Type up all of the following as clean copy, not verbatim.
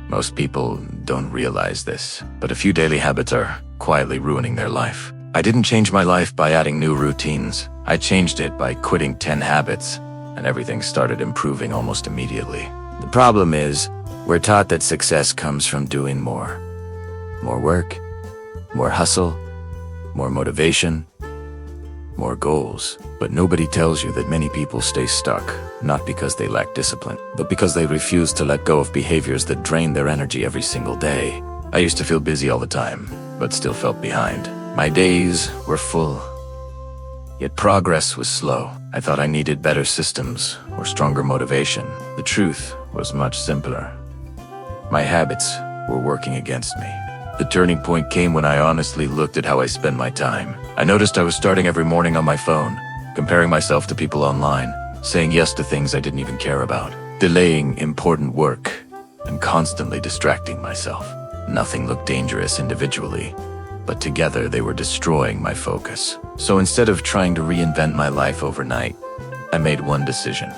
Most people don't realize this, but a few daily habits are quietly ruining their life. I didn't change my life by adding new routines. I changed it by quitting 10 habits, and everything started improving almost immediately. The problem is, we're taught that success comes from doing more. More work, more hustle, more motivation, more goals. But nobody tells you that many people stay stuck, not because they lack discipline, but because they refuse to let go of behaviors that drain their energy every single day. I used to feel busy all the time, but still felt behind. My days were full, yet progress was slow. I thought I needed better systems or stronger motivation. The truth was much simpler. My habits were working against me. The turning point came when I honestly looked at how I spent my time. I noticed I was starting every morning on my phone, comparing myself to people online, saying yes to things I didn't even care about, delaying important work, and constantly distracting myself. Nothing looked dangerous individually, but together they were destroying my focus. So instead of trying to reinvent my life overnight, I made one decision.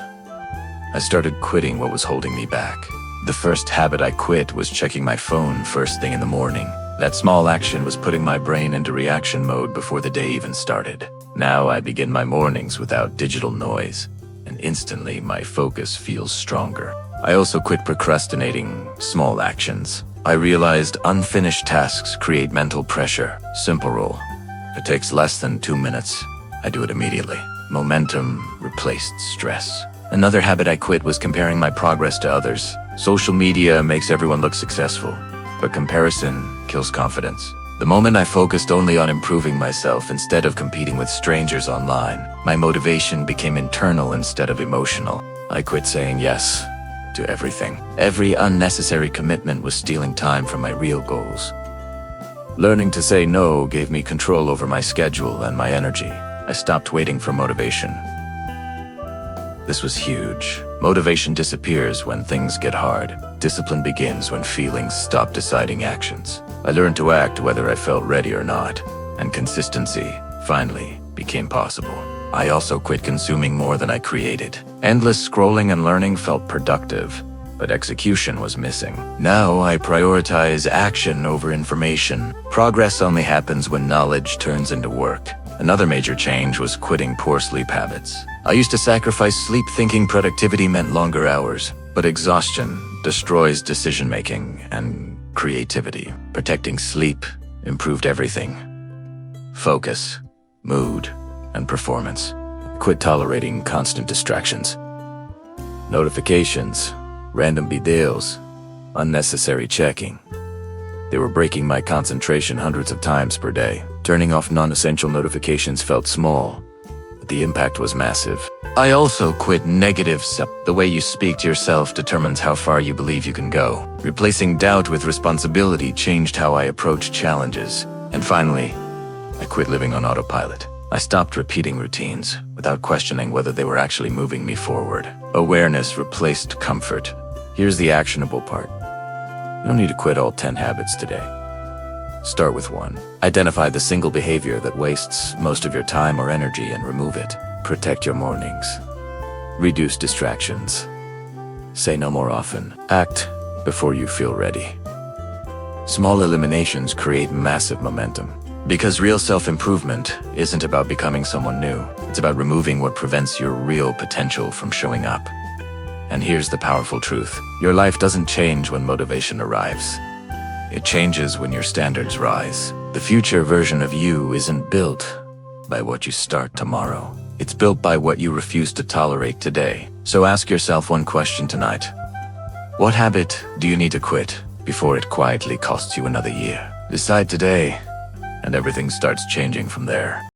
I started quitting what was holding me back. The first habit I quit was checking my phone first thing in the morning. That small action was putting my brain into reaction mode before the day even started. Now I begin my mornings without digital noise, and instantly my focus feels stronger. I also quit procrastinating small actions. I realized unfinished tasks create mental pressure. Simple rule. If it takes less than 2 minutes, I do it immediately. Momentum replaced stress. Another habit I quit was comparing my progress to others. Social media makes everyone look successful, but comparison kills confidence. The moment I focused only on improving myself instead of competing with strangers online, my motivation became internal instead of emotional. I quit saying yes to everything. Every unnecessary commitment was stealing time from my real goals. Learning to say no gave me control over my schedule and my energy. I stopped waiting for motivation. This was huge. Motivation disappears when things get hard. Discipline begins when feelings stop deciding actions. I learned to act whether I felt ready or not, and consistency finally became possible. I also quit consuming more than I created. Endless scrolling and learning felt productive, but execution was missing. Now I prioritize action over information. Progress only happens when knowledge turns into work. Another major change was quitting poor sleep habits. I used to sacrifice sleep thinking productivity meant longer hours, but exhaustion destroys decision-making and creativity. Protecting sleep improved everything. Focus, mood, and performance. Quit tolerating constant distractions. Notifications, random videos, unnecessary checking. They were breaking my concentration hundreds of times per day. Turning off non-essential notifications felt small, but the impact was massive. I also quit negative self. The way you speak to yourself determines how far you believe you can go. Replacing doubt with responsibility changed how I approach challenges. And finally, I quit living on autopilot. I stopped repeating routines without questioning whether they were actually moving me forward. Awareness replaced comfort. Here's the actionable part. You don't need to quit all 10 habits today. Start with one. Identify the single behavior that wastes most of your time or energy and remove it. Protect your mornings. Reduce distractions. Say no more often. Act before you feel ready. Small eliminations create massive momentum. Because real self-improvement isn't about becoming someone new. It's about removing what prevents your real potential from showing up. And here's the powerful truth. Your life doesn't change when motivation arrives. It changes when your standards rise. The future version of you isn't built by what you start tomorrow. It's built by what you refuse to tolerate today. So ask yourself one question tonight. What habit do you need to quit before it quietly costs you another year? Decide today, and everything starts changing from there.